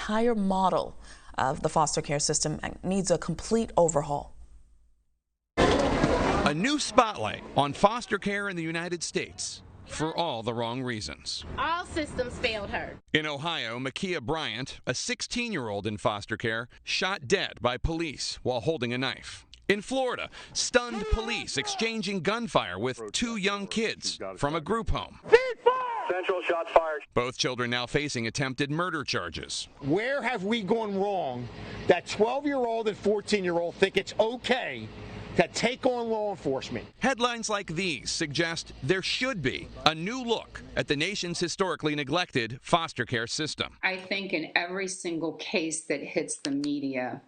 entire model of the foster care system needs a complete overhaul. A new spotlight on foster care in the United States for all the wrong reasons. All systems failed her. In Ohio, Makia Bryant, a 16-year-old in foster care, shot dead by police while holding a knife. In Florida, stunned police exchanging gunfire with two young kids from a group home. Central shots fired. Both children now facing attempted murder charges. Where have we gone wrong that 12-year-old and 14-year-old think it's okay to take on law enforcement? Headlines like these suggest there should be a new look at the nation's historically neglected foster care system. I think in every single case that hits the media,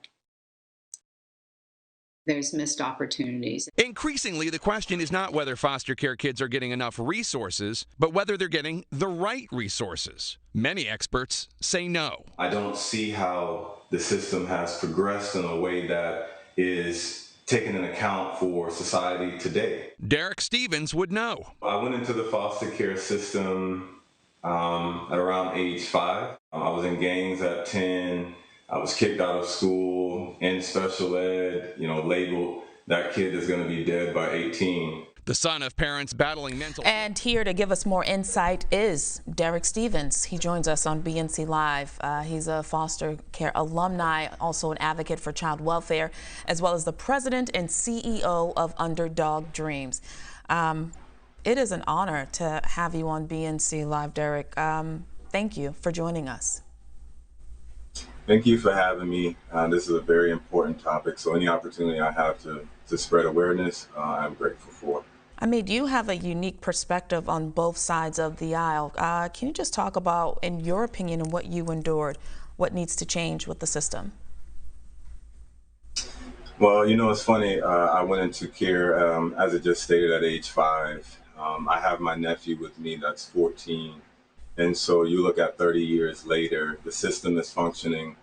there's missed opportunities. Increasingly, the question is not whether foster care kids are getting enough resources, but whether they're getting the right resources. Many experts say no. I don't see how the system has progressed in a way that is taken into account for society today. Derrick Stephens would know. I went into the foster care system at around age 5. I was in gangs at 10. I was kicked out of school, in special ed, labeled that kid is going to be dead by 18. The son of parents battling mental... And here to give us more insight is Derrick Stephens. He joins us on BNC Live. He's a foster care alumni, also an advocate for child welfare, as well as the president and CEO of Underdog Dreams. It is an honor to have you on BNC Live, Derrick. Thank you for joining us. Thank you for having me. This is a very important topic, so any opportunity I have to spread awareness, I'm grateful for. I mean, you have a unique perspective on both sides of the aisle. Can you just talk about, in your opinion, and what you endured, what needs to change with the system? Well, it's funny. I went into care, as I just stated, at age 5. I have my nephew with me that's 14. And so you look at 30 years later, the system is functioning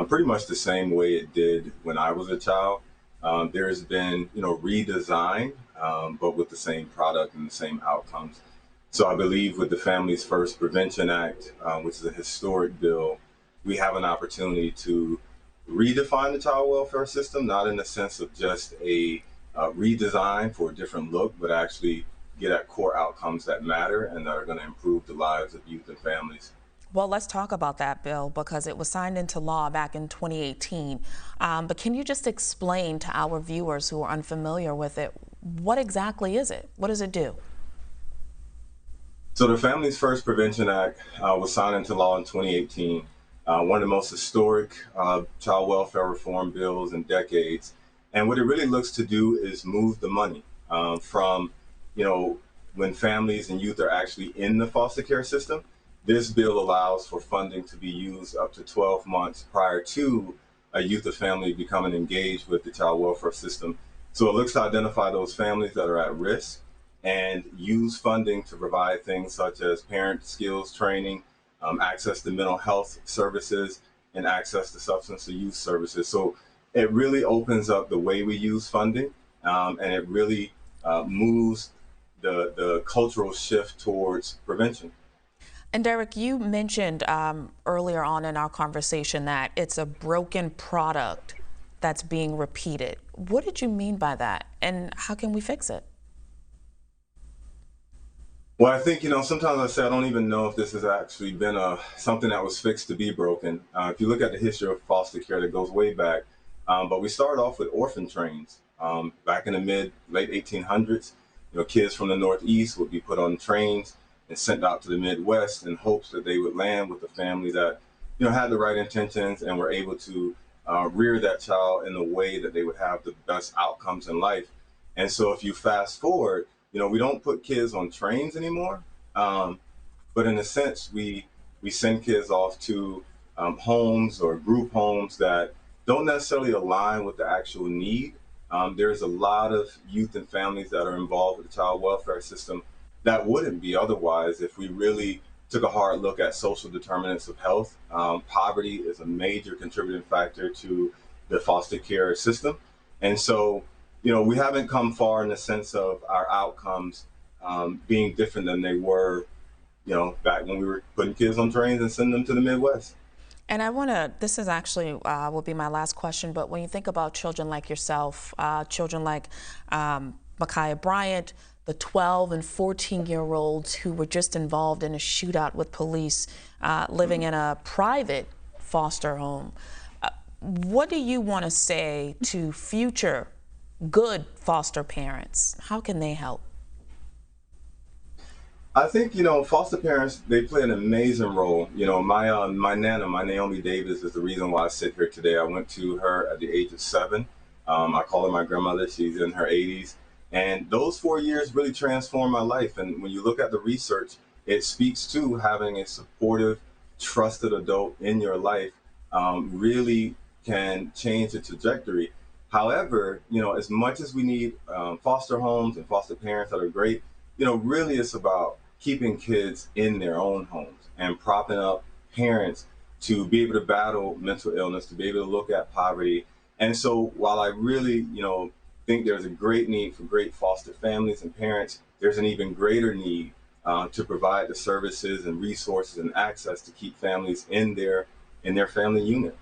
pretty much the same way it did when I was a child. There's been, redesign, but with the same product and the same outcomes. So I believe with the Families First Prevention Act, which is a historic bill, we have an opportunity to redefine the child welfare system, not in the sense of just a redesign for a different look, but actually get at core outcomes that matter and that are going to improve the lives of youth and families. Well, let's talk about that bill because it was signed into law back in 2018. But can you just explain to our viewers who are unfamiliar with it, what exactly is it? What does it do? So the Families First Prevention Act was signed into law in 2018, one of the most historic child welfare reform bills in decades. And what it really looks to do is move the money from when families and youth are actually in the foster care system. This bill allows for funding to be used up to 12 months prior to a youth or family becoming engaged with the child welfare system. So it looks to identify those families that are at risk and use funding to provide things such as parent skills training, access to mental health services, and access to substance abuse services. So it really opens up the way we use funding, and it really moves the cultural shift towards prevention. And Derrick, you mentioned earlier on in our conversation that it's a broken product that's being repeated. What did you mean by that, and how can we fix it? Well, I think, sometimes I say I don't even know if this has actually been something that was fixed to be broken. If you look at the history of foster care, that goes way back. But we started off with orphan trains back in the late 1800s. Kids from the Northeast would be put on trains and sent out to the Midwest in hopes that they would land with a family that, had the right intentions and were able to rear that child in a way that they would have the best outcomes in life. And so if you fast forward, we don't put kids on trains anymore, but in a sense, we send kids off to homes or group homes that don't necessarily align with the actual need. There's a lot of youth and families that are involved with the child welfare system that wouldn't be otherwise if we really took a hard look at social determinants of health. Poverty is a major contributing factor to the foster care system. And so, we haven't come far in the sense of our outcomes being different than they were, back when we were putting kids on trains and sending them to the Midwest. And I want to, this is actually will be my last question, but when you think about children like yourself, children like Ma'Khia Bryant, the 12 and 14-year-olds who were just involved in a shootout with police, living in a private foster home, what do you want to say to future good foster parents? How can they help? I think, foster parents, they play an amazing role. My Nana, my Naomi Davis, is the reason why I sit here today. I went to her at the age of 7. I call her my grandmother. She's in her 80s. And those 4 years really transformed my life. And when you look at the research, it speaks to having a supportive, trusted adult in your life really can change the trajectory. However, as much as we need foster homes and foster parents that are great, really it's about keeping kids in their own homes and propping up parents to be able to battle mental illness, to be able to look at poverty. And so while I really, think there's a great need for great foster families and parents, there's an even greater need to provide the services and resources and access to keep families in their family unit.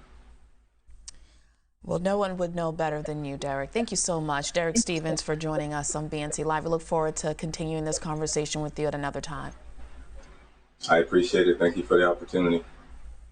Well, no one would know better than you, Derrick. Thank you so much, Derrick Stephens, for joining us on BNC Live. We look forward to continuing this conversation with you at another time. I appreciate it. Thank you for the opportunity.